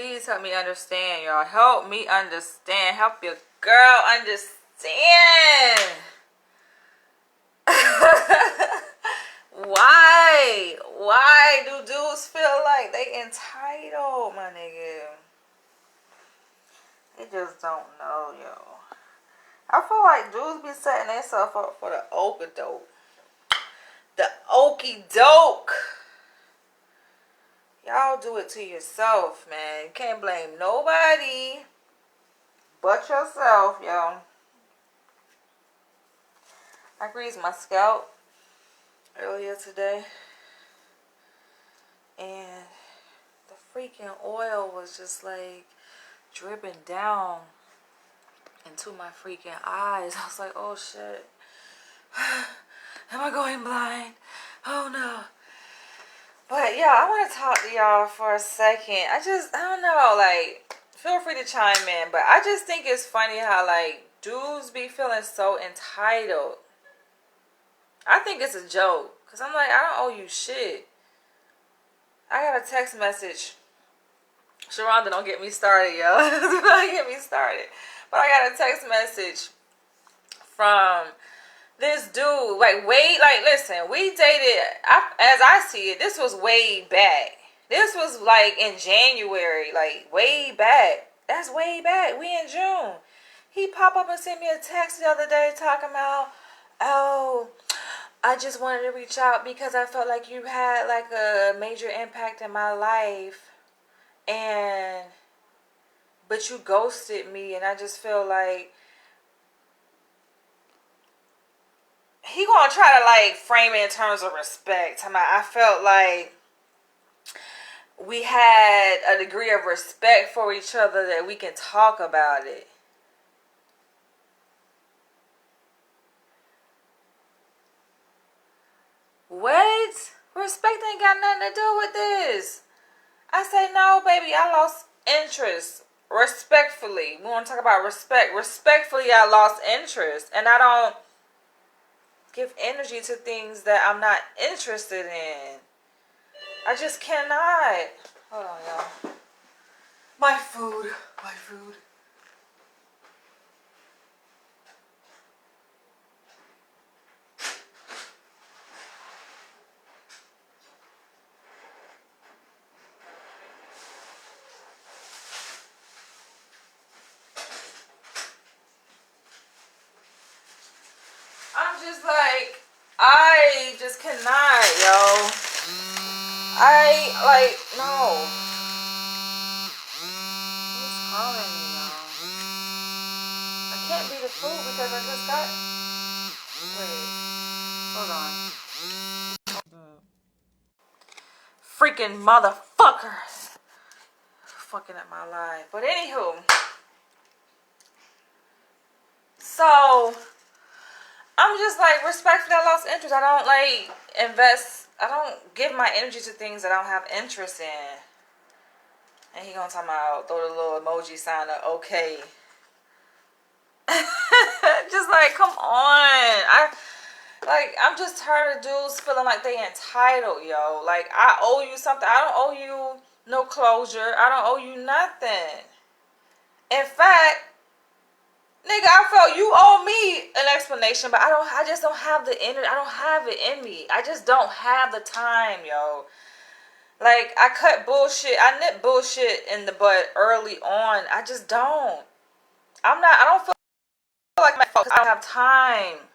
Please help me understand, y'all. Help me understand. Help your girl understand. Why? Why do dudes feel like they entitled, my nigga? They just don't know, yo. I feel like dudes be setting themselves up for the okie-doke. The okie-doke. Y'all do it to yourself, man. You can't blame nobody but yourself, yo. I greased my scalp earlier today, and the freaking oil was just like dripping down into my freaking eyes. I was like, oh shit. Am I going blind? Oh no. But yeah, I want to talk to y'all for a second. I don't know, like, feel free to chime in. But I just think it's funny how, like, dudes be feeling so entitled. I think it's a joke. Because I'm like, I don't owe you shit. I got a text message. Sharonda, don't get me started, yo. Don't get me started. But I got a text message from this dude, like, listen, we dated, as I see it, this was way back. This was, like, in January, like, way back. That's way back. We in June. He popped up and sent me a text the other day talking about, oh, I just wanted to reach out because I felt like you had, like, a major impact in my life, but you ghosted me, and I just feel like, he gonna try to, like, frame it in terms of respect. I felt like we had a degree of respect for each other that we can talk about it. What? Respect ain't got nothing to do with this. I say, no, baby, I lost interest. Respectfully. We want to talk about respect. Respectfully, I lost interest. And I don't give energy to things that I'm not interested in. I just cannot. Hold on, y'all. My food. I'm just like, I just cannot, yo. No. Who's calling me, y'all? I can't be the food because I just got... Wait. Hold on. Freaking motherfuckers. Fucking up my life. But anywho. So, I'm just like, respectfully, I lost interest. I don't, like, I don't give my energy to things that I don't have interest in. And he gonna talk about, throw the little emoji sign of okay. Just like, come on. I'm just tired of dudes feeling like they entitled, yo. Like, I owe you something. I don't owe you no closure. I don't owe you nothing. In fact, nigga, I felt you owe me an explanation, but I just don't have the energy. I don't have it in me. I just don't have the time, yo. Like, I cut bullshit. I nip bullshit in the bud early on. I just don't. I don't feel like my folks. I don't have time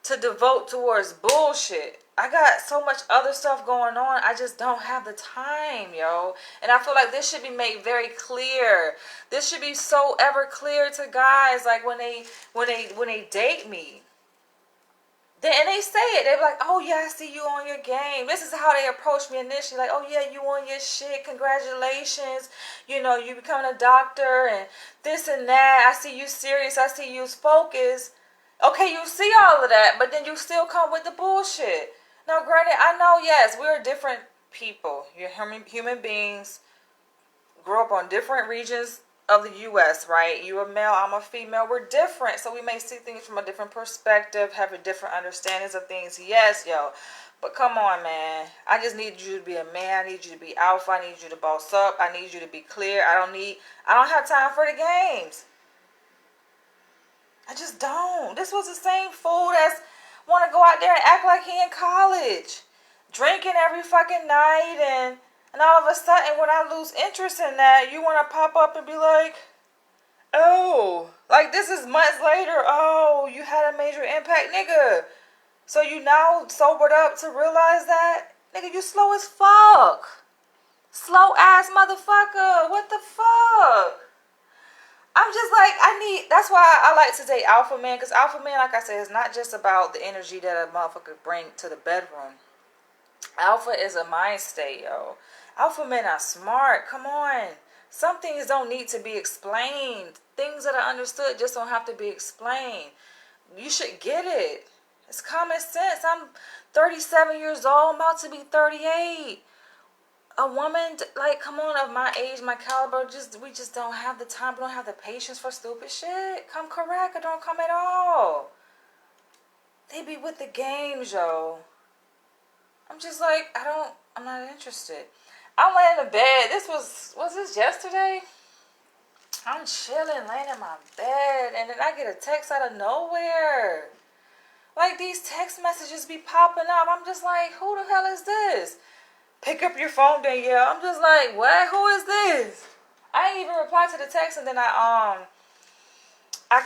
to devote towards bullshit. I got so much other stuff going on. I just don't have the time, yo. And I feel like this should be made very clear. This should be so ever clear to guys, like when they date me. And they say it. They're like, oh yeah, I see you on your game. This is how they approach me initially. Like, oh yeah, you on your shit. Congratulations. You know, you becoming a doctor and this and that. I see you serious. I see you focused. Okay, you see all of that, but then you still come with the bullshit. Now, granted, I know, yes, we're different people. You're human beings. Grew up on different regions of the U.S., right? You're a male, I'm a female. We're different, so we may see things from a different perspective, have a different understandings of things. Yes, yo. But come on, man. I just need you to be a man. I need you to be alpha. I need you to boss up. I need you to be clear. I don't have time for the games. I just don't. This was the same fool that's want to go out there and act like he in college. Drinking every fucking night and all of a sudden when I lose interest in that, you want to pop up and be like, oh, like this is months later. Oh, you had a major impact, nigga. So you now sobered up to realize that? Nigga, you slow as fuck. Slow ass motherfucker. What the fuck? I'm just like, that's why I like to date alpha men. Because alpha men, like I said, is not just about the energy that a motherfucker bring to the bedroom. Alpha is a mind state, yo. Alpha men are smart. Come on. Some things don't need to be explained. Things that are understood just don't have to be explained. You should get it. It's common sense. I'm 37 years old. I'm about to be 38. A woman, like, come on, of my age, my caliber, we just don't have the time. We don't have the patience for stupid shit. Come correct or don't come at all. They be with the games, yo. I'm just like, I'm not interested. I'm laying in bed. Was this yesterday? I'm chilling, laying in my bed, and then I get a text out of nowhere. Like, these text messages be popping up. I'm just like, who the hell is this? Pick up your phone, Danielle. I'm just like, what? Who is this? I ain't even replied to the text, and then I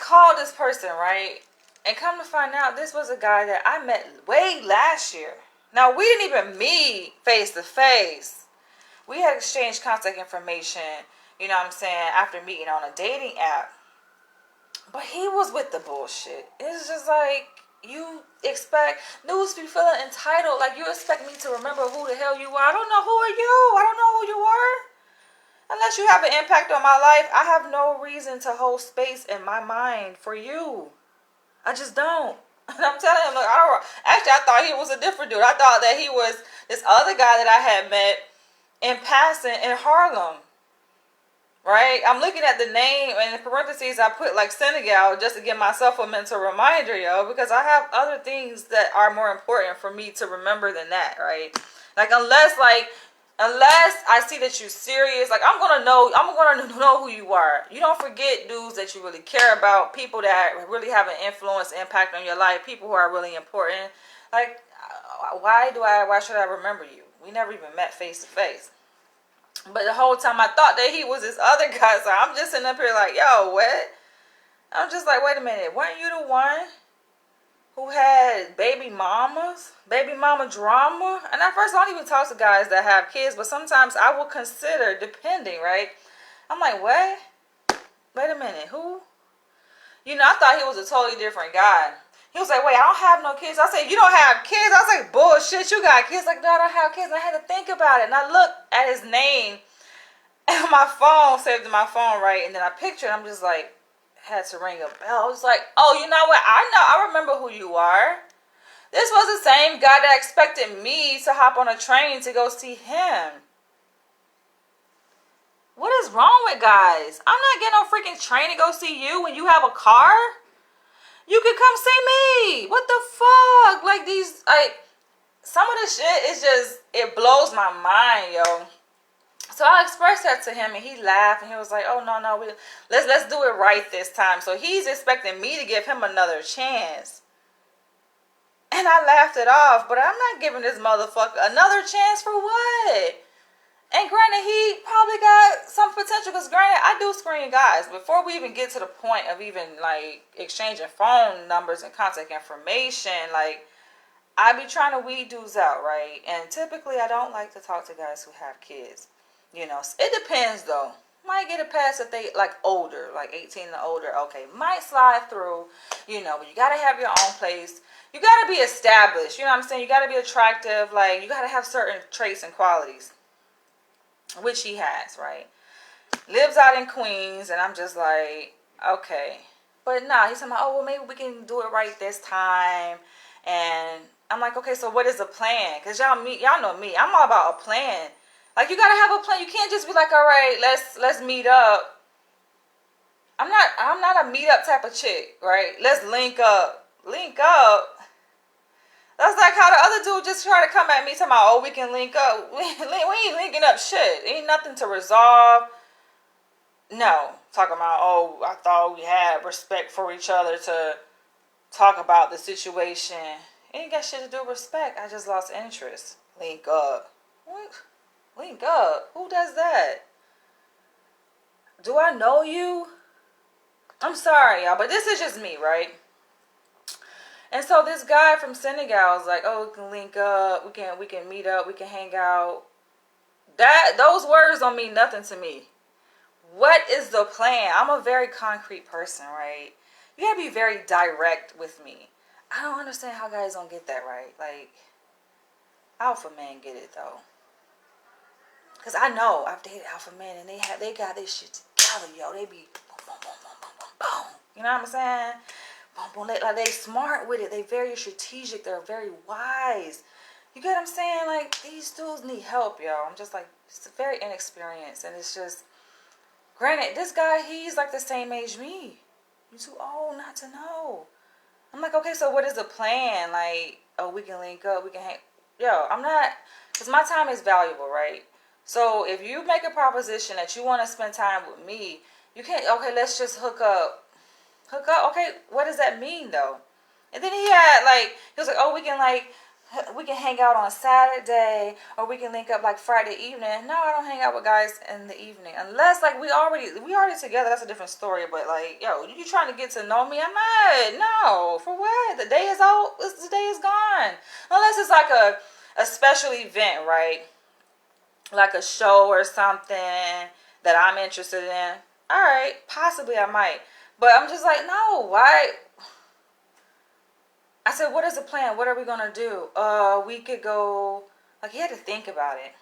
called this person, right? And come to find out, this was a guy that I met way last year. Now, we didn't even meet face to face. We had exchanged contact information, you know what I'm saying, after meeting on a dating app. But he was with the bullshit. It's just like, you expect, news be feeling entitled, like you expect me to remember who the hell you are. I don't know who are you. I don't know who you are. Unless you have an impact on my life, I have no reason to hold space in my mind for you. I just don't. And I'm telling him, like, I thought he was a different dude. I thought that he was this other guy that I had met in passing in Harlem. Right? I'm looking at the name, and in parentheses, I put like Senegal just to give myself a mental reminder, yo, because I have other things that are more important for me to remember than that, right? Like, unless I see that you're serious, like, I'm gonna know who you are. You don't forget dudes that you really care about, people that really have an influence, impact on your life, people who are really important. Like, why should I remember you? We never even met face to face. But the whole time I thought that he was this other guy. So I'm just sitting up here like, yo, what? I'm just like, wait a minute. Weren't you the one who had baby mama drama? And at first I don't even talk to guys that have kids. But sometimes I will consider, depending, right? I'm like, what? Wait a minute. Who? You know, I thought he was a totally different guy. He was like, wait, I don't have no kids. I said, you don't have kids? I was like, bullshit, you got kids. Like, no, I don't have kids. And I had to think about it. And I looked at his name and my phone, saved in my phone, right? And then I pictured, I'm just like, had to ring a bell. I was like, oh, you know what? I remember who you are. This was the same guy that expected me to hop on a train to go see him. What is wrong with guys? I'm not getting no freaking train to go see you when you have a car. You could come see me. What the fuck? Like, some of this shit is just, it blows my mind, yo. So I expressed that to him, and he laughed, and he was like, oh, no, let's do it right this time. So he's expecting me to give him another chance. And I laughed it off, but I'm not giving this motherfucker another chance for what? And granted, he probably got some potential, because granted, I do screen guys. Before we even get to the point of even, like, exchanging phone numbers and contact information, like, I be trying to weed dudes out, right? And typically, I don't like to talk to guys who have kids. You know, it depends, though. Might get a pass if they, like, older, like 18 and older. Okay, might slide through, you know, but you got to have your own place. You got to be established, you know what I'm saying? You got to be attractive, like, you got to have certain traits and qualities. Which he has, right? Lives out in Queens, and I'm just like, okay. But nah, he's talking about, oh, well, maybe we can do it right this time. And I'm like, okay, so what is the plan? Because y'all know me. I'm all about a plan. Like, you got to have a plan. You can't just be like, all right, let's meet up. I'm not a meetup type of chick, right? Let's link up. Link up. That's like how the other dude just tried to come at me talking about, oh, we can link up. We ain't linking up shit. Ain't nothing to resolve. No. Talking about, oh, I thought we had respect for each other to talk about the situation. It ain't got shit to do with respect. I just lost interest. Link up. What? Link up? Who does that? Do I know you? I'm sorry, y'all, but this is just me, right? And so this guy from Senegal is like, oh, we can link up, we can meet up, we can hang out. Those words don't mean nothing to me. What is the plan? I'm a very concrete person, right? You gotta be very direct with me. I don't understand how guys don't get that right. Like, alpha men get it though. Cause I know I've dated alpha men and they got this shit together, yo. They be boom, boom, boom, boom, boom, boom, boom. You know what I'm saying? Boom, boom. Like they smart with it. They very strategic. They're very wise. You get what I'm saying? Like these dudes need help, yo. I'm just like, it's very inexperienced, and it's just. Granted, this guy, he's like the same age me. You too old not to know. I'm like, okay, so what is the plan? Like, oh, we can link up, we can hang. Yo, I'm not, because my time is valuable, right? So if you make a proposition that you want to spend time with me, you can't, okay, let's just hook up. Hook up? Okay, what does that mean, though? And then he was like, oh, we can hang out on Saturday, or we can link up like Friday evening. No, I don't hang out with guys in the evening unless like we already together. That's a different story. But like, yo, you trying to get to know me? I'm not. No, for what? The day is out. The day is gone. Unless it's like a special event, right? Like a show or something that I'm interested in. All right, possibly I might. But I'm just like, no, why? I said, what is the plan? What are we gonna do? We could go. Like, he had to think about it.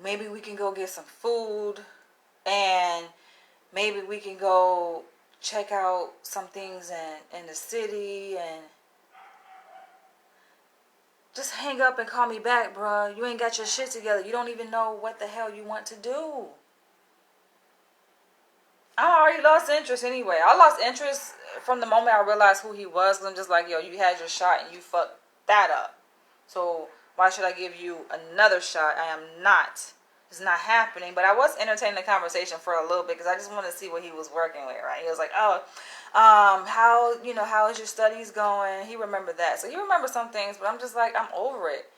Maybe we can go get some food, and maybe we can go check out some things in the city, and just hang up and call me back, bruh. You ain't got your shit together. You don't even know what the hell you want to do. I already lost interest anyway. I lost interest from the moment I realized who he was. I'm just like, yo, you had your shot and you fucked that up. So why should I give you another shot? I am not. It's not happening. But I was entertaining the conversation for a little bit because I just wanted to see what he was working with, right? He was like, oh, how is your studies going? He remembered that. So he remembers some things, but I'm just like, I'm over it.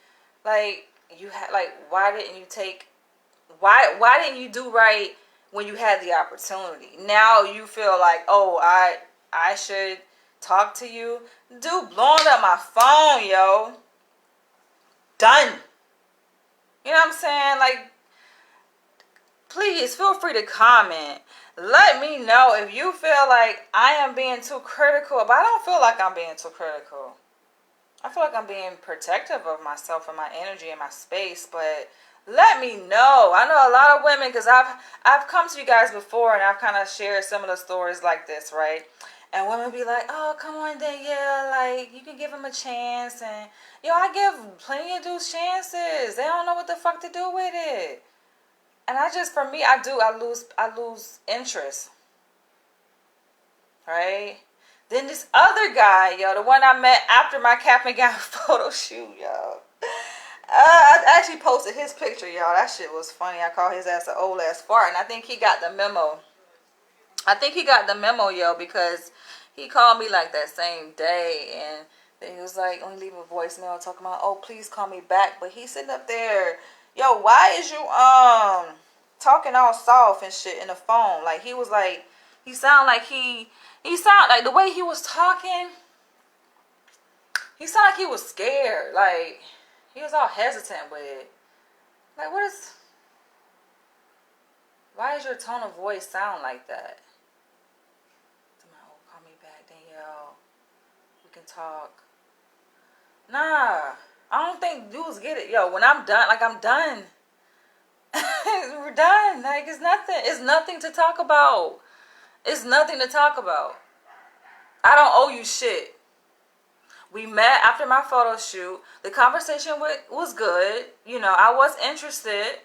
Like, why didn't you do right when you had the opportunity? Now you feel like, oh, I should talk to you. Dude, blowing up my phone, yo. Done. You know what I'm saying? Like, please feel free to comment. Let me know if you feel like I am being too critical. But I don't feel like I'm being too critical. I feel like I'm being protective of myself and my energy and my space, but let me know. I know a lot of women, because I've come to you guys before and I've kind of shared similar stories like this, right? And women be like, oh, come on, Danielle, like, you can give them a chance. And, yo, I give plenty of dudes chances. They don't know what the fuck to do with it. And I lose interest. Right? Then this other guy, yo, the one I met after my cap and gown photo shoot, yo. I actually posted his picture, y'all. That shit was funny. I called his ass an old ass fart, and I think he got the memo. Yo, because he called me like that same day, and then he was like, let me leave a voicemail talking about, oh, please call me back. But he's sitting up there, yo, why is you talking all soft and shit in the phone? Like, he was like, he sounded like the way he was talking, he sounded like he was scared. Like, he was all hesitant with it. Like, why does your tone of voice sound like that? Oh, call me back, Danielle. We can talk. Nah, I don't think dudes get it. Yo, when I'm done, like, I'm done. We're done. Like, it's nothing. It's nothing to talk about. It's nothing to talk about. I don't owe you shit. We met after my photo shoot. The conversation was good. You know, I was interested,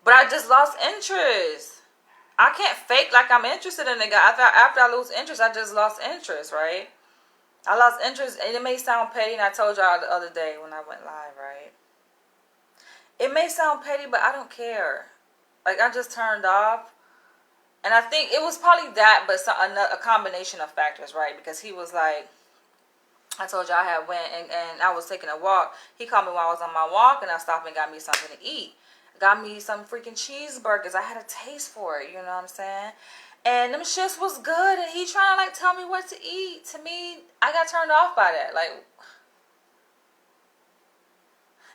but I just lost interest. I can't fake like I'm interested in the guy. After I lose interest, I just lost interest, right? I lost interest, and it may sound petty, and I told y'all the other day when I went live, right? It may sound petty, but I don't care. Like, I just turned off. And I think it was probably that, but a combination of factors, right? Because he was like, I told you I had went and I was taking a walk. He called me while I was on my walk, and I stopped and got me something to eat. Got me some freaking cheeseburgers. I had a taste for it, you know what I'm saying? And them shits was good, and he trying to like tell me what to eat. To me, I got turned off by that. Like,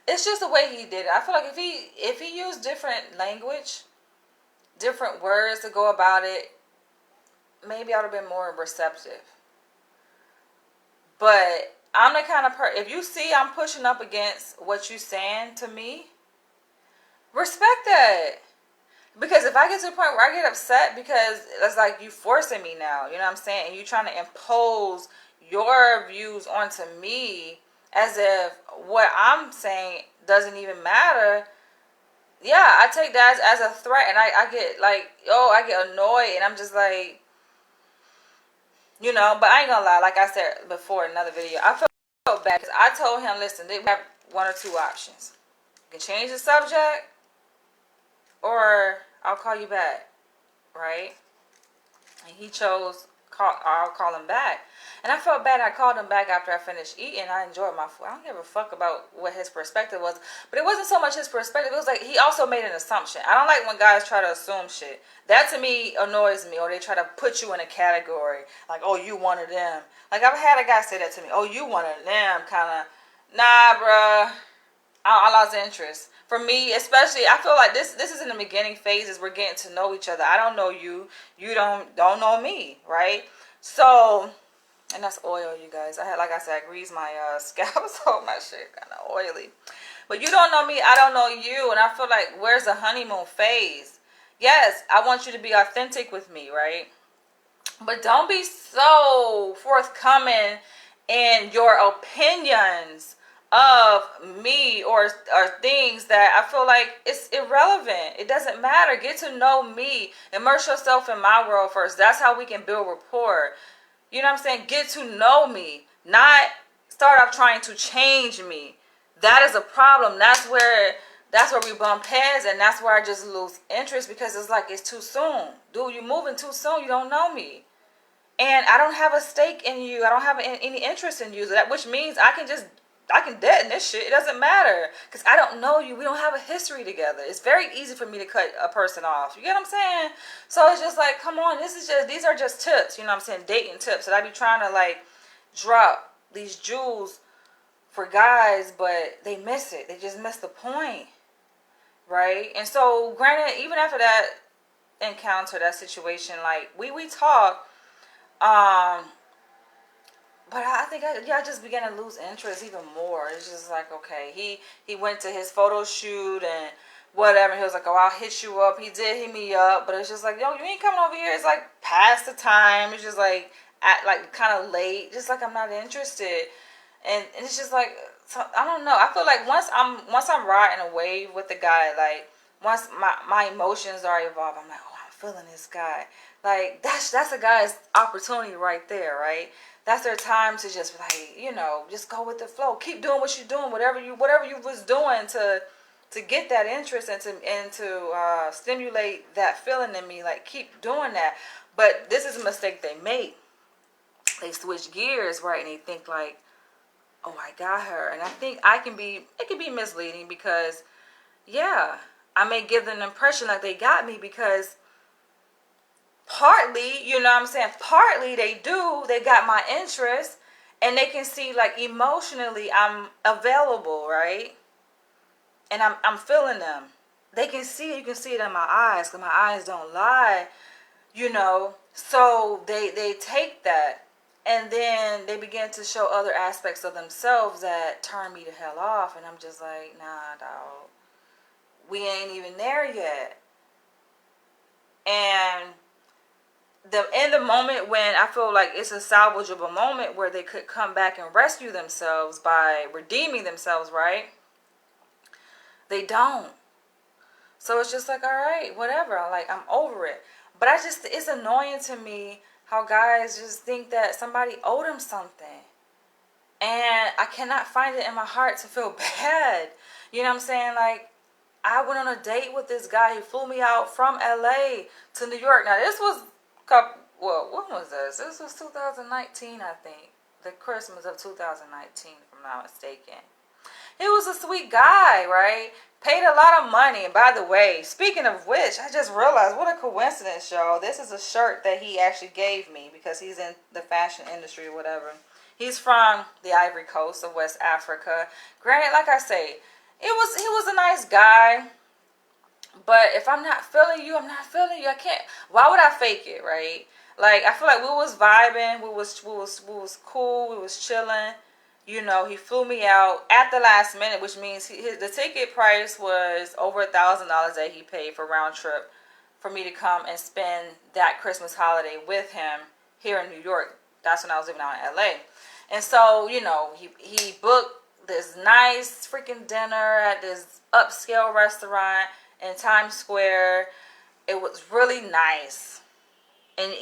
it's just the way he did it. I feel like if he used different language, different words to go about it, maybe I would have been more receptive. But I'm the kind of person, if you see I'm pushing up against what you saying to me, respect that. Because if I get to the point where I get upset because it's like you forcing me now, you know what I'm saying? And you trying to impose your views onto me as if what I'm saying doesn't even matter. Yeah, I take that as a threat, and I get like, I get annoyed, and I'm just like, but I ain't gonna lie, like I said before in another video, I felt bad because I told him, listen, they have one or two options. You can change the subject, or I'll call you back, right? And he chose, I'll call him back. And I felt bad. I called him back after I finished eating. I enjoyed my food. I don't give a fuck about what his perspective was. But it wasn't so much his perspective. It was like he also made an assumption. I don't like when guys try to assume shit. That to me annoys me. Or they try to put you in a category. Like, oh, you one of them. Like, I've had a guy say that to me. Oh, you one of them. Kind of, nah, bruh. I lost interest. For me, especially, I feel like this is in the beginning phases. We're getting to know each other. I don't know you. You don't know me, right? So, and that's oil, you guys. Like I said, I grease my scalp, so my shit kind of oily. But you don't know me, I don't know you, and I feel like, where's the honeymoon phase? Yes, I want you to be authentic with me, right? But don't be so forthcoming in your opinions of me or things that I feel like it's irrelevant. It doesn't matter. Get to know me. Immerse yourself in my world first. That's how we can build rapport. You know what I'm saying? Get to know me. Not start off trying to change me. That is a problem. That's where we bump heads, and that's where I just lose interest because it's like it's too soon. Dude, you're moving too soon. You don't know me. And I don't have a stake in you. I don't have any interest in you. Which means I can dead in this shit. It doesn't matter because I don't know you. We don't have a history together. It's very easy for me to cut a person off. You get what I'm saying? So it's just like, come on. These are just tips. You know what I'm saying? Dating tips that I be trying to like drop these jewels for guys, but they miss it. They just miss the point, right? And so, granted, even after that encounter, that situation, like we talk. But I think I just began to lose interest even more. It's just like, okay, he went to his photo shoot and whatever. He was like, oh, I'll hit you up. He did hit me up, but it's just like, yo, you ain't coming over here. It's like past the time. It's just like kind of late. Just like I'm not interested, and it's just like, so, I don't know. I feel like once I'm riding a wave with the guy, like once my emotions are evolved, I'm like, oh, I'm feeling this guy. Like that's a guy's opportunity right there, right? That's their time to just like, just go with the flow. Keep doing what you're doing, whatever you was doing to get that interest and to stimulate that feeling in me. Like keep doing that. But this is a mistake they make. They switch gears, right? And they think like, oh, I got her. And I think it can be misleading because, yeah, I may give them an impression like they got me because partly, you know what I'm saying? Partly they got my interest and they can see like emotionally I'm available, right? And I'm feeling them. They can see it. You can see it in my eyes because my eyes don't lie, So they take that and then they begin to show other aspects of themselves that turn me the hell off. And I'm just like, nah, dog. We ain't even there yet. And in the moment when I feel like it's a salvageable moment where they could come back and rescue themselves by redeeming themselves, right? They don't. So it's just like, all right, whatever. I'm over it. But it's annoying to me how guys just think that somebody owed them something. And I cannot find it in my heart to feel bad. You know what I'm saying? Like, I went on a date with this guy. He flew me out from LA to New York. Now, this was, well, when was this? This was 2019, I think. The Christmas of 2019, if I'm not mistaken. He was a sweet guy, right? Paid a lot of money. And by the way, speaking of which, I just realized what a coincidence, y'all. This is a shirt that he actually gave me because he's in the fashion industry or whatever. He's from the Ivory Coast of West Africa. Granted, like I say, he was a nice guy. But if I'm not feeling you, I'm not feeling you. I can't. Why would I fake it, right? Like, I feel like we was vibing. We was cool. We was chilling. You know, he flew me out at the last minute, which means the ticket price was over $1,000 that he paid for round trip for me to come and spend that Christmas holiday with him here in New York. That's when I was living out in LA. And so, you know, he booked this nice freaking dinner at this upscale restaurant in Times Square. It was really nice. And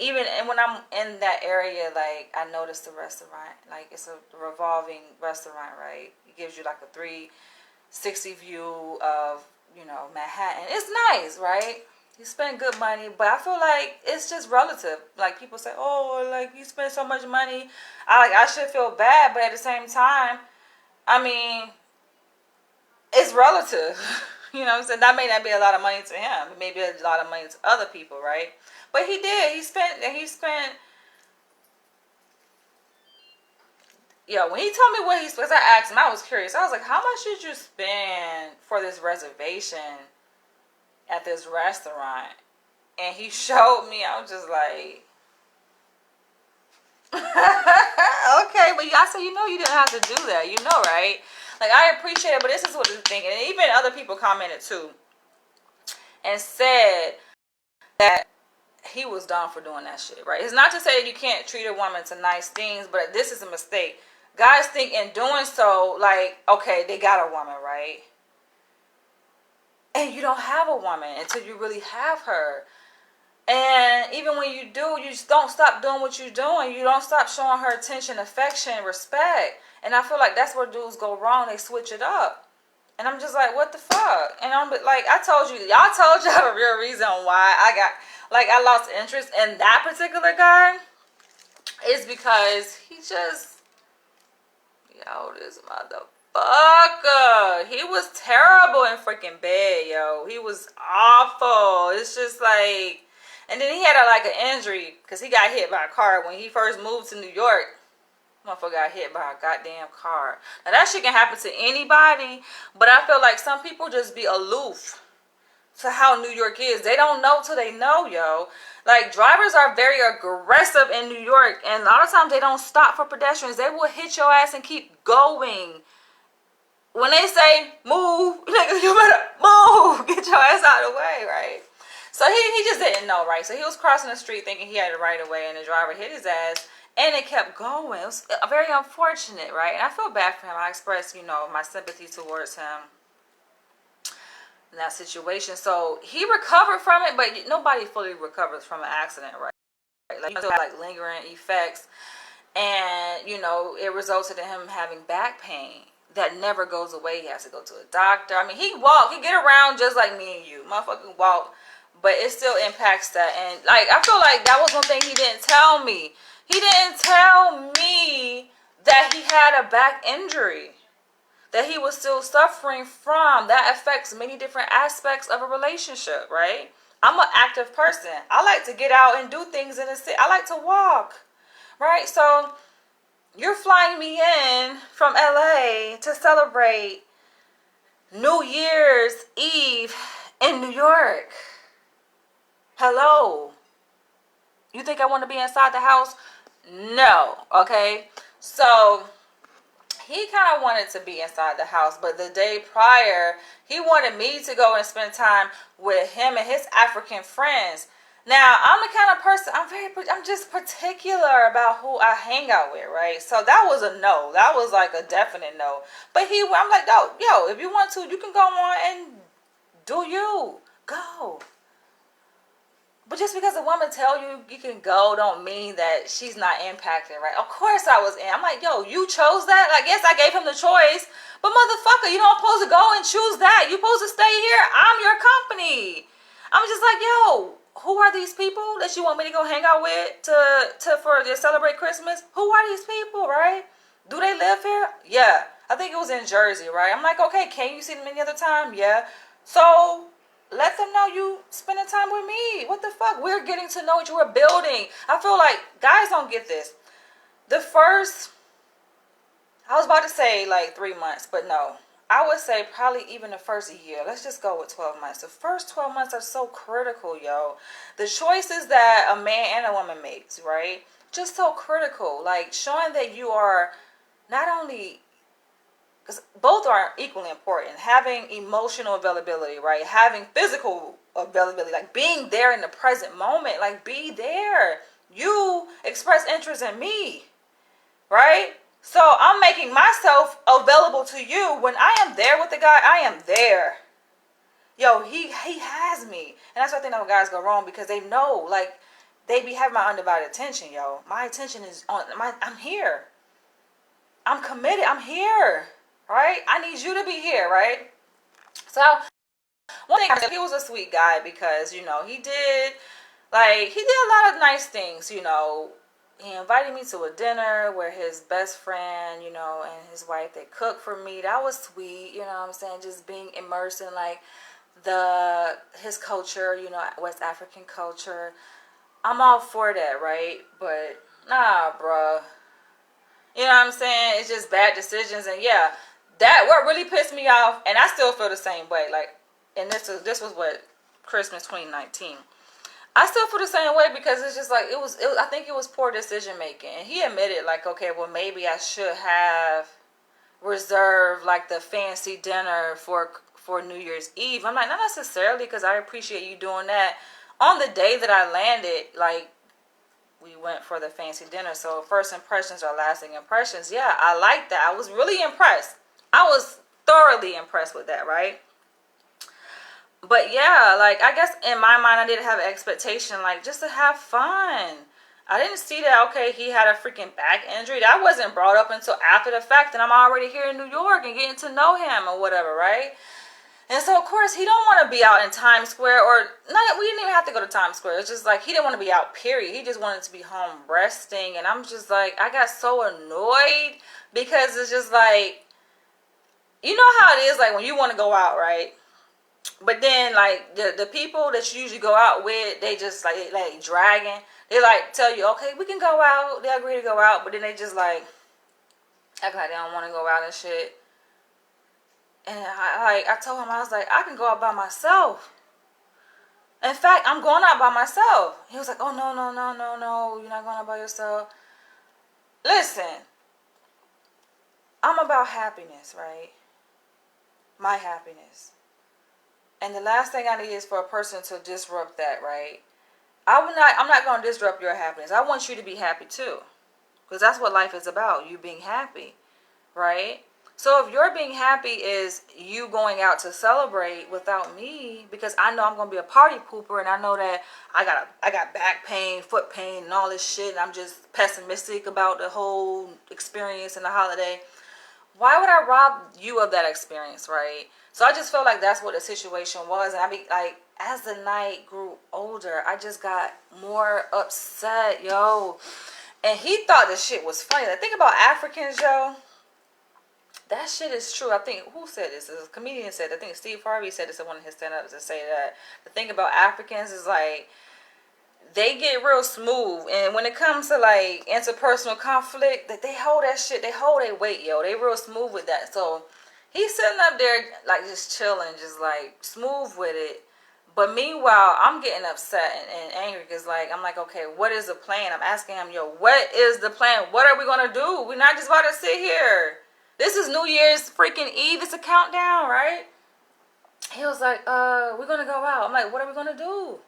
when I'm in that area, like, I noticed the restaurant. Like, it's a revolving restaurant, right? It gives you like a 360 view of, you know, Manhattan. It's nice, right? You spend good money, but I feel like it's just relative. Like, people say, oh, like, you spend so much money. I should feel bad, but at the same time, I mean, it's relative. You know what I'm saying? That may not be a lot of money to him. It may be a lot of money to other people, right? But he did. He spent, yeah, when he told me what he spent, I asked him, I was curious. I was like, how much did you spend for this reservation at this restaurant? And he showed me. I was just like, okay, but I said, you know, you didn't have to do that. You know, right? Like, I appreciate it, but this is what I'm thinking. And even other people commented too and said that he was done for doing that shit, right? It's not to say that you can't treat a woman to nice things, but this is a mistake. Guys think in doing so, like, okay, they got a woman, right? And you don't have a woman until you really have her. And even when you do, you just don't stop doing what you're doing. You don't stop showing her attention, affection, respect. And I feel like that's where dudes go wrong. They switch it up. And I'm just like, what the fuck? And I'm like, y'all told y'all the real reason why I lost interest in that particular guy is because he just, yo, this motherfucker, he was terrible in freaking bed, yo. He was awful. It's just like, and then he had an injury because he got hit by a car when he first moved to New York. Motherfucker got hit by a goddamn car. Now, that shit can happen to anybody, but I feel like some people just be aloof to how New York is. They don't know till they know, yo. Like, drivers are very aggressive in New York, and a lot of times they don't stop for pedestrians. They will hit your ass and keep going. When they say, move, nigga, you better move. Get your ass out of the way, right? So he just didn't know, right? So he was crossing the street thinking he had it right away, and the driver hit his ass. And it kept going. It was very unfortunate, right? And I feel bad for him. I expressed, you know, my sympathy towards him in that situation. So he recovered from it, but nobody fully recovers from an accident, right? Like, you still have like lingering effects. And, you know, it resulted in him having back pain that never goes away. He has to go to a doctor. I mean, he get around just like me and you. Motherfucking walk. But it still impacts that. And, like, I feel like that was one thing he didn't tell me. He didn't tell me that he had a back injury that he was still suffering from. That affects many different aspects of a relationship, right? I'm an active person. I like to get out and do things in the city. I like to walk, right? So you're flying me in from LA to celebrate New Year's Eve in New York. Hello. You think I want to be inside the house? No. Okay. So he kind of wanted to be inside the house, but the day prior, he wanted me to go and spend time with him and his African friends. Now, I'm the kind of person, I'm just particular about who I hang out with, right? So that was a no. That was like a definite no. But I'm like, yo, if you want to, you can go on and do you. Go. You can go on and do you. Go. But just because a woman tell you you can go don't mean that she's not impacted, right? Of course I was in. I'm like, yo, you chose that? Like, yes, I gave him the choice. But motherfucker, you don't supposed to go and choose that. You supposed to stay here. I'm your company. I'm just like, yo, who are these people that you want me to go hang out with to celebrate Christmas? Who are these people, right? Do they live here? Yeah. I think it was in Jersey, right? I'm like, okay, can you see them any other time? Yeah. So let them know you spending time with me. What the fuck? We're getting to know each other. We're building. I feel like guys don't get this. The first, I was about to say like 3 months, but no. I would say probably even the first year. Let's just go with 12 months. The first 12 months are so critical, yo. The choices that a man and a woman makes, right? Just so critical. Like showing that you are not only, because both are equally important. Having emotional availability, right? Having physical availability, like being there in the present moment, like be there. You express interest in me, right? So I'm making myself available to you. When I am there with the guy, I am there. Yo, he has me. And that's why I think that guys go wrong, because they know, like, they be having my undivided attention, yo. My attention is on, I'm here. I'm committed. I'm here, right? I need you to be here, right? So one thing, he was a sweet guy because, you know, he did a lot of nice things, you know. He invited me to a dinner where his best friend, you know, and his wife, they cooked for me. That was sweet, you know what I'm saying? Just being immersed in like his culture, you know, West African culture. I'm all for that, right? But nah, bruh. You know what I'm saying? It's just bad decisions, and yeah, that what really pissed me off, and I still feel the same way. Like, and this was what, Christmas 2019. I still feel the same way because it's just like it was. I think it was poor decision making, and he admitted like, okay, well maybe I should have reserved like the fancy dinner for New Year's Eve. I'm like, not necessarily, because I appreciate you doing that. On the day that I landed, like, we went for the fancy dinner. So first impressions are lasting impressions. Yeah, I like that. I was really impressed. I was thoroughly impressed with that, right? But yeah, like, I guess in my mind I didn't have an expectation, like, just to have fun. I didn't see that, okay, he had a freaking back injury. That wasn't brought up until after the fact, and I'm already here in New York and getting to know him or whatever, right? And so, of course, he don't want to be out in Times Square, or not. We didn't even have to go to Times Square. It's just like he didn't want to be out, period. He just wanted to be home resting. And I'm just like, I got so annoyed because it's just like, you know how it is, like when you want to go out, right? But then, like, the people that you usually go out with, they just like dragging. They like tell you, okay, we can go out. They agree to go out, but then they just like act like they don't want to go out and shit. And I told him, I was like, I can go out by myself. In fact, I'm going out by myself. He was like, oh, no, you're not going out by yourself. Listen, I'm about happiness, right? My happiness. And the last thing I need is for a person to disrupt that, right? I'm not going to disrupt your happiness. I want you to be happy too. Because that's what life is about, you being happy, right? So if your being happy is you going out to celebrate without me, because I know I'm going to be a party pooper, and I know that I got back pain, foot pain, and all this shit, and I'm just pessimistic about the whole experience and the holiday, why would I rob you of that experience, right? So I just felt like that's what the situation was. And I be like, as the night grew older, I just got more upset, yo. And he thought this shit was funny. Like, think about Africans, yo. That shit is true. I think, who said this? A comedian said, I think Steve Harvey said this in one of his stand-ups, to say that the thing about Africans is like, they get real smooth, and when it comes to like interpersonal conflict, that they hold that shit, they hold their weight, yo. They real smooth with that. So he's sitting up there like just chilling, just like smooth with it. But meanwhile, I'm getting upset and angry because like I'm like, okay, what is the plan? I'm asking him, yo, what is the plan? What are we gonna do? We're not just about to sit here. This is New Year's freaking Eve. It's a countdown, right? He was like, we're gonna go out. I'm like, what are we gonna do?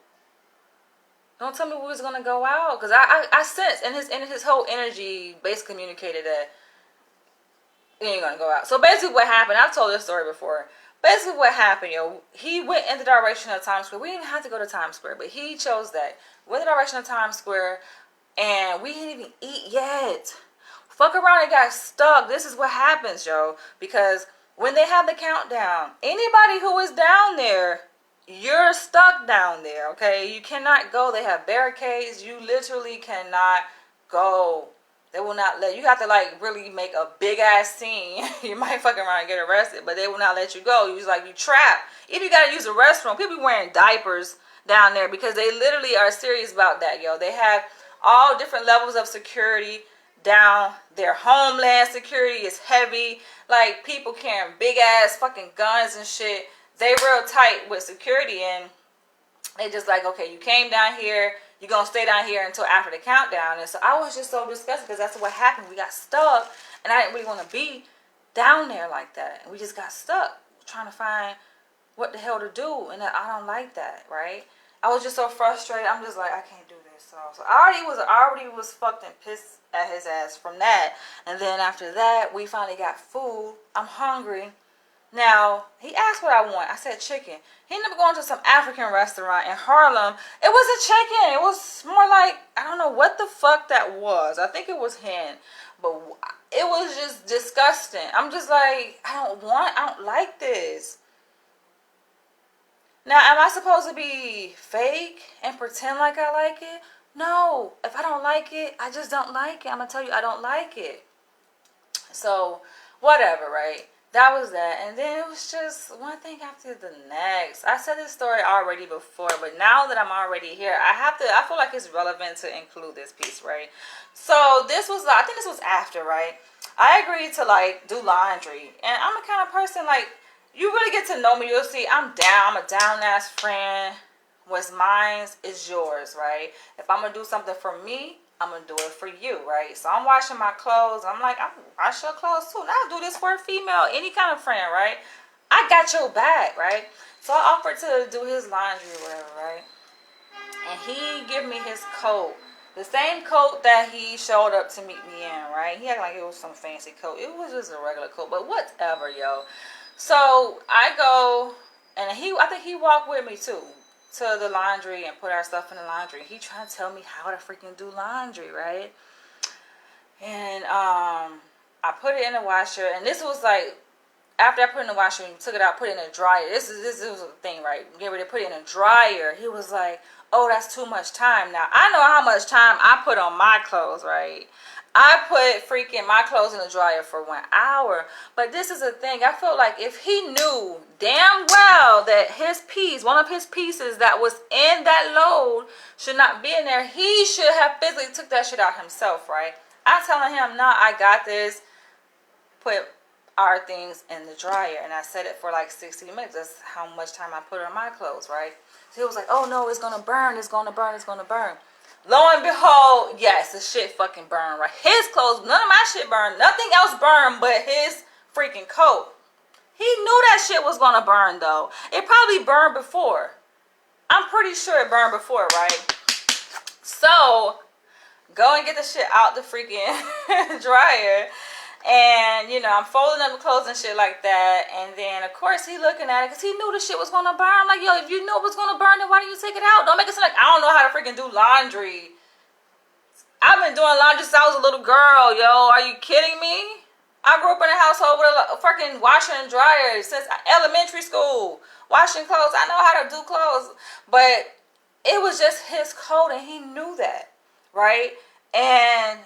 Don't tell me we was gonna go out, because I sensed, and his whole energy basically communicated that we ain't gonna go out. So basically what happened, I've told this story before. basically what happened, yo, he went in the direction of Times Square. We didn't even have to go to Times Square, but he chose that. Went in the direction of Times Square, and we didn't even eat yet. Fuck around and got stuck. This is what happens, yo. Because when they have the countdown, anybody who is down there, you're stuck down there, okay? You cannot go. They have barricades. You literally cannot go. They will not let you. Have to like really make a big ass scene. You might fuck around and get arrested, but they will not let you go. You just like you trapped. If you gotta use the restroom, people be wearing diapers down there because they literally are serious about that, yo. They have all different levels of security down there. Homeland security is heavy. Like people carrying big ass fucking guns and shit. They real tight with security, and they just like, okay, you came down here, you're gonna stay down here until after the countdown. And so I was just so disgusted because that's what happened. We got stuck, and I didn't really want to be down there like that. And we just got stuck trying to find what the hell to do, and I don't like that, right? I was just so frustrated. I'm just like, I can't do this. So I already was fucked and pissed at his ass from that. And then after that, we finally got food. I'm hungry. Now, he asked what I want. I said chicken. He ended up going to some African restaurant in Harlem. It wasn't chicken. It was more like, I don't know what the fuck that was. I think it was hen. But it was just disgusting. I'm just like, I don't like this. Now, am I supposed to be fake and pretend like I like it? No. If I don't like it, I just don't like it. I'm going to tell you, I don't like it. So, whatever, right? That was that. And then it was just one thing after the next. I said this story already before, but now that I'm already here, I feel like it's relevant to include this piece, right? So this was, I think this was after, right? I agreed to like do laundry. And I'm the kind of person like, you really get to know me, you'll see I'm down. I'm a down ass friend. What's mine is yours, right? If I'm going to do something for me, I'm going to do it for you, right? So I'm washing my clothes. I'm like, I wash your clothes too. Now I do this for a female, any kind of friend, right? I got your back, right? So I offered to do his laundry or whatever, right? And he gave me his coat. The same coat that he showed up to meet me in, right? He acted like it was some fancy coat. It was just a regular coat, but whatever, yo. So I go, and I think he walked with me too, to the laundry and put our stuff in the laundry. He trying to tell me how to freaking do laundry, right? And I put it in the washer, and this was like after I put it in the washer and took it out, put it in the dryer. This was a thing, right? Get ready to put it in the dryer. He was like, "Oh, that's too much time." Now I know how much time I put on my clothes, right? I put freaking my clothes in the dryer for 1 hour. But this is a thing. I felt like if he knew damn well that his piece, one of his pieces that was in that load should not be in there, he should have physically took that shit out himself, right? I'm telling him, nah, I got this. Put our things in the dryer. And I set it for like 60 minutes. That's how much time I put on my clothes, right? So he was like, oh no, it's going to burn. It's going to burn. It's going to burn. Lo and behold, yes, the shit fucking burned, right? His clothes, none of my shit burned. Nothing else burned but his freaking coat. He knew that shit was gonna burn, though. It probably burned before. I'm pretty sure it burned before, right? So, go and get the shit out the freaking dryer. And, you know, I'm folding up the clothes and shit like that. And then, of course, he looking at it because he knew the shit was going to burn. I'm like, yo, if you knew it was going to burn, then why didn't you take it out? Don't make it sound like I don't know how to freaking do laundry. I've been doing laundry since I was a little girl, yo. Are you kidding me? I grew up in a household with a freaking washer and dryer since elementary school. Washing clothes. I know how to do clothes. But it was just his coat, and he knew that, right? And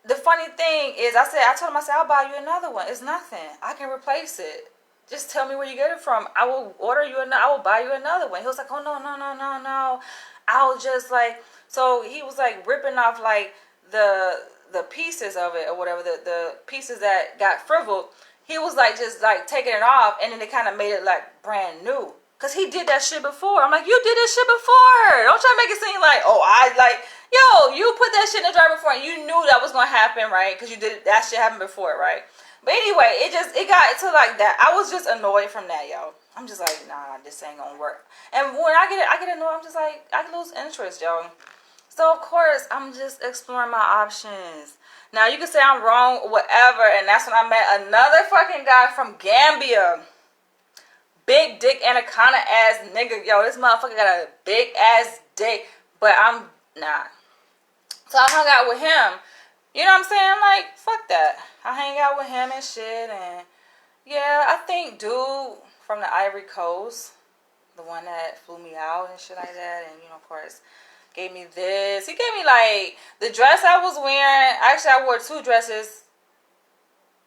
the funny thing is, I told him, I'll buy you another one. It's nothing. I can replace it. Just tell me where you get it from. I will I will buy you another one. He was like, oh, no. I'll just like, so he was like ripping off like the pieces of it or whatever, the pieces that got frivoled. He was like, just like taking it off, and then it kind of made it like brand new. Because he did that shit before. I'm like, you did this shit before. Don't try to make it seem like, oh, yo, you put that shit in the dryer before, and you knew that was going to happen, right? Because you did that shit happened before, right? But anyway, it got to like that. I was just annoyed from that, yo. I'm just like, nah, this ain't going to work. And when I get annoyed, I'm just like, I lose interest, yo. So, of course, I'm just exploring my options. Now, you can say I'm wrong, whatever, and that's when I met another fucking guy from Gambia. big dick anaconda ass nigga. Yo, this motherfucker got a big ass dick. But I'm nah. So I hung out with him. You know what I'm saying? Like, fuck that. I hang out with him and shit. And yeah, I think dude from the Ivory Coast, the one that flew me out and shit like that, and of course, gave me this. He gave me like the dress I was wearing. Actually, I wore 2 dresses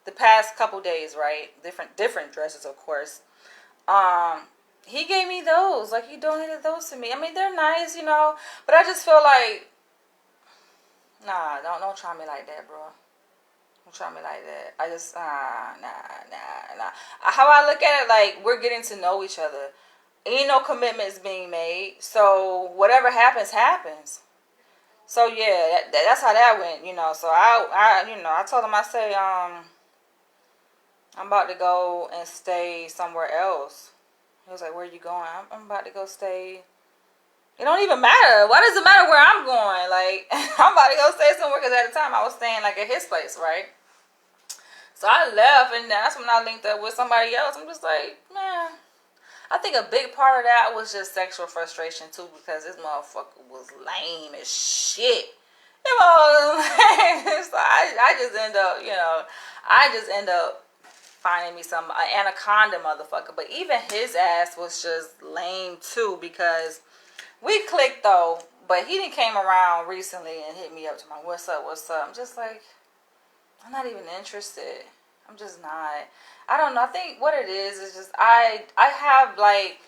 the past couple days, right? Different dresses, of course. He gave me those. Like, he donated those to me. I mean, they're nice, but I just feel like, nah, don't try me like that, bro. Don't try me like that. I just, nah. How I look at it, like, we're getting to know each other. Ain't no commitments being made. So, whatever happens, happens. So, yeah, that's how that went, So, I told him, I say, I'm about to go and stay somewhere else. He was like, where are you going? I'm about to go stay. It don't even matter. Why does it matter where I'm going? Like, I'm about to go stay somewhere because at the time I was staying like at his place, right? So I left, and that's when I linked up with somebody else. I'm just like, man, I think a big part of that was just sexual frustration too, because this motherfucker was lame as shit. So I just end up finding me some anaconda motherfucker. But even his ass was just lame too, because we clicked though, but he didn't came around recently and hit me up to my what's up. I'm just like, I'm not even interested. I'm just not. I don't know. I think what it is just I have like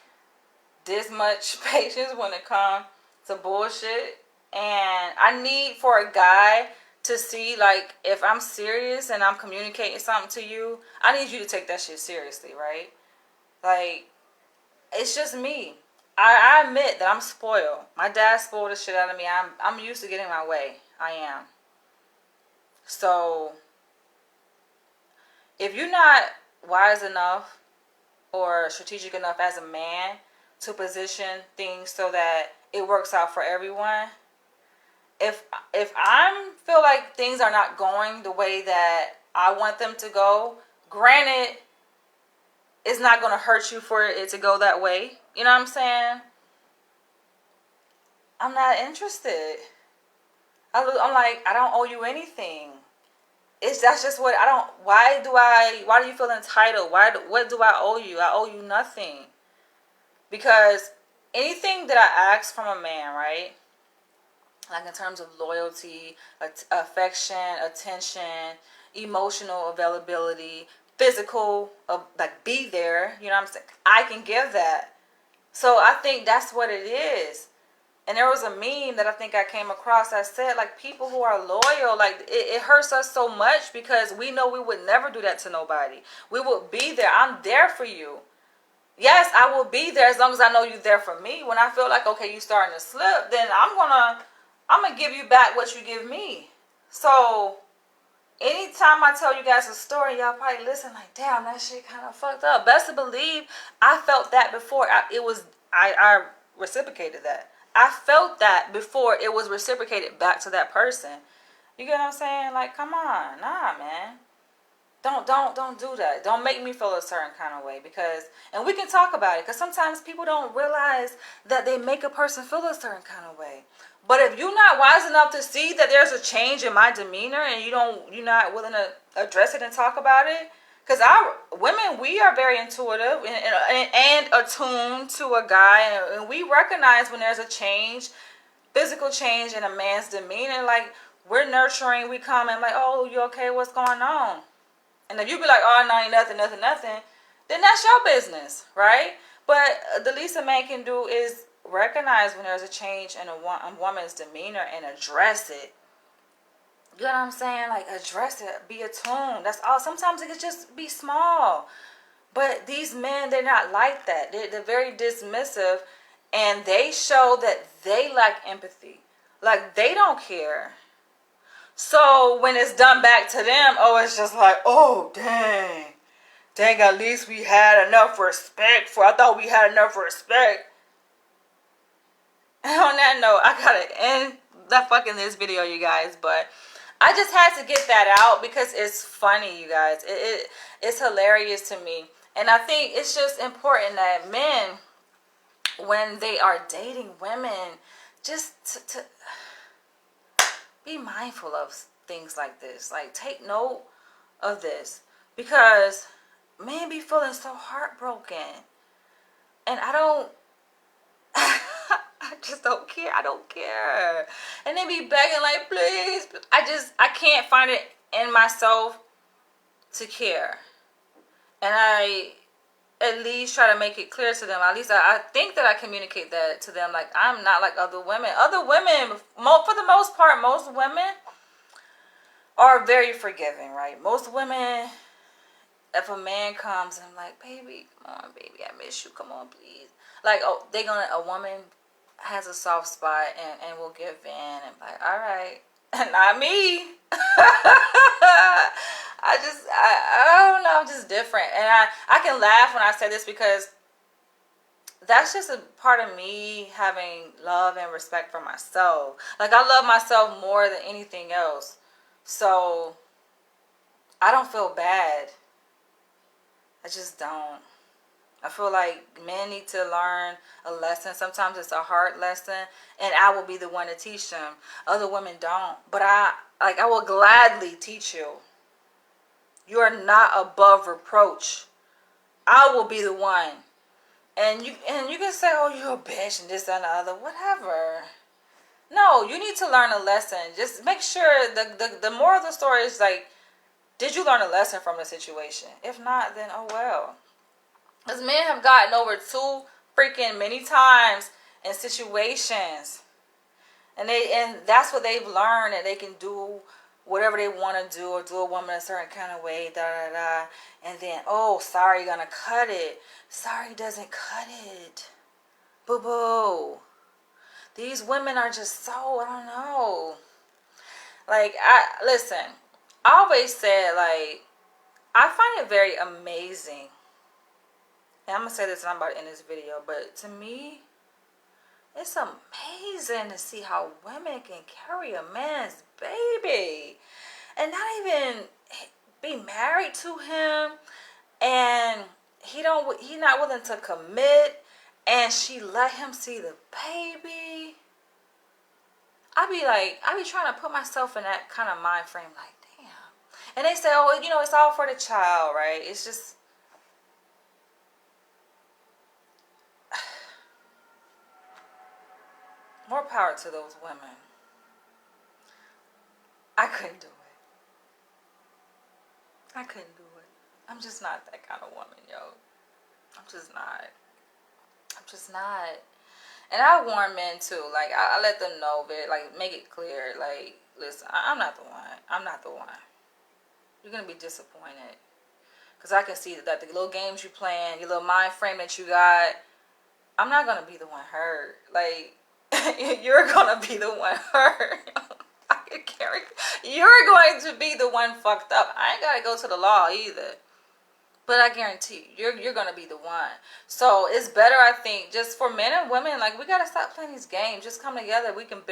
this much patience when it comes to bullshit, and I need for a guy to see, like, if I'm serious and I'm communicating something to you, I need you to take that shit seriously, right? Like, it's just me. I admit that I'm spoiled. My dad spoiled the shit out of me. I'm used to getting my way. I am. So, if you're not wise enough or strategic enough as a man to position things so that it works out for everyone, if I feel like things are not going the way that I want them to go, granted, it's not going to hurt you for it to go that way. You know what I'm saying? I'm not interested. I'm like, I don't owe you anything. That's just what I don't. Why do you feel entitled? What do I owe you? I owe you nothing. Because anything that I ask from a man, right? Like in terms of loyalty, affection, attention, emotional availability, physical, like be there, you know what I'm saying? I can give that. So I think that's what it is. And there was a meme that I think I came across that said, like, people who are loyal, like, it hurts us so much because we know we would never do that to nobody. We would be there. I'm there for you. Yes, I will be there as long as I know you're there for me. When I feel like, okay, you starting to slip, then I'm gonna give you back what you give me. So anytime I tell you guys a story, y'all probably listen like, damn, that shit kind of fucked up. Best to believe I felt that before. I reciprocated that. I felt that before it was reciprocated back to that person. You get what I'm saying? Like, come on. Nah, man. Don't do that. Don't make me feel a certain kind of way, and we can talk about it, because sometimes people don't realize that they make a person feel a certain kind of way. But if you're not wise enough to see that there's a change in my demeanor and you're not willing to address it and talk about it, because women, we are very intuitive and attuned to a guy, and we recognize when there's a change, physical change in a man's demeanor. Like, we're nurturing, we come and like, oh, you okay? What's going on? And if you be like, oh, no, ain't nothing, then that's your business, right? But the least a man can do is recognize when there's a change in a woman's demeanor and address it. You know what I'm saying? Like, address it. Be attuned. That's all. Sometimes it could just be small. But these men, they're not like that. They're very dismissive. And they show that they lack empathy. Like, they don't care. So when it's done back to them, oh, it's just like, oh, dang, at least we had enough respect I thought we had enough respect. And on that note, I gotta end this video, you guys, but I just had to get that out because it's funny, you guys. It's hilarious to me. And I think it's just important that men, when they are dating women, just to be mindful of things like this. Like, take note of this. Because men be feeling so heartbroken. And I don't, I just don't care. I don't care. And they be begging like, please. I can't find it in myself to care. And I at least try to make it clear to them. At least I think that I communicate that to them. Like, I'm not like other women. Other women, for the most part, most women are very forgiving, right? Most women, if a man comes and I'm like, baby, come on, baby, I miss you. Come on, please. Like, oh, a woman has a soft spot and will give in and like, all right. Not me. I don't know, I'm just different. And I can laugh when I say this because that's just a part of me having love and respect for myself. Like, I love myself more than anything else. So I don't feel bad. I just don't. I feel like men need to learn a lesson. Sometimes it's a hard lesson, and I will be the one to teach them. Other women don't. But I will gladly teach you. You are not above reproach. I will be the one. And you can say, oh, you're a bitch and this and the other. Whatever. No, you need to learn a lesson. Just make sure the moral of the story is like, did you learn a lesson from the situation? If not, then oh well. Because men have gotten over too freaking many times in situations. And that's what they've learned, that they can do whatever they want to do or do a woman a certain kind of way, and then, oh, sorry, gonna cut it. Sorry doesn't cut it. Boo-boo. These women are just so, I don't know. Like, listen, I always said, like, I find it very amazing. And I'm going to say this and I'm about to end this video, but to me, it's amazing to see how women can carry a man's baby and not even be married to him, and he not willing to commit, and she let him see the baby. I be trying to put myself in that kind of mind frame, like, damn. And they say, oh, it's all for the child, right? It's just, more power to those women. I couldn't do it. I couldn't do it. I'm just not that kind of woman, yo. I'm just not. And I warn men too. Like, I let them know that, like, make it clear. Like, listen, I'm not the one. I'm not the one. You're going to be disappointed. Because I can see that the little games you playing, your little mind frame that you got, I'm not going to be the one hurt. Like, you're going to be the one hurt. You're going to be the one fucked up. I ain't got to go to the law either. But I guarantee you're going to be the one. So it's better, I think, just for men and women, like, we got to stop playing these games. Just come together. We can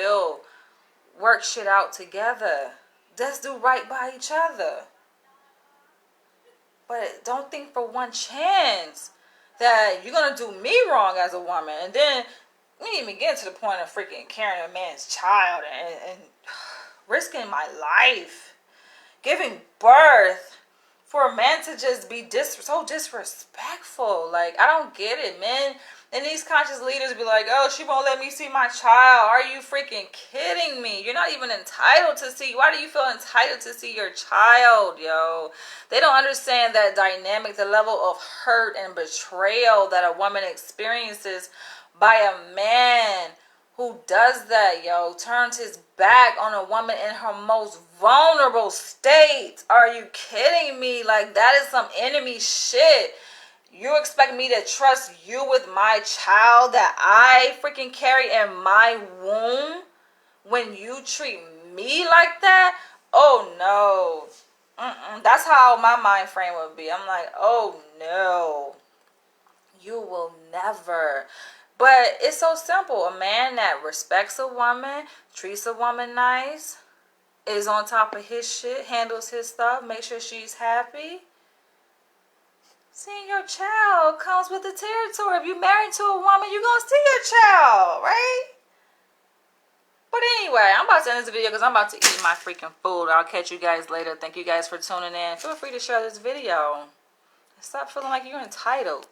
work shit out together. Let's do right by each other. But don't think for one chance that you're going to do me wrong as a woman. And then we didn't even get to the point of freaking carrying a man's child and risking my life, giving birth, for a man to just be so disrespectful. Like, I don't get it, men. And these conscious leaders be like, oh, she won't let me see my child. Are you freaking kidding me? You're not even entitled to see. Why do you feel entitled to see your child, yo? They don't understand that dynamic, the level of hurt and betrayal that a woman experiences by a man who does that, yo. Turns his back on a woman in her most vulnerable state. Are you kidding me? Like, that is some enemy shit. You expect me to trust you with my child that I freaking carry in my womb when you treat me like that? Oh, no. That's how my mind frame would be. I'm like, oh, no. You will never. But it's so simple. A man that respects a woman, treats a woman nice, is on top of his shit, handles his stuff, makes sure she's happy. Seeing your child comes with the territory. If you're married to a woman, you're going to see your child, right? But anyway, I'm about to end this video because I'm about to eat my freaking food. I'll catch you guys later. Thank you guys for tuning in. Feel free to share this video. Stop feeling like you're entitled.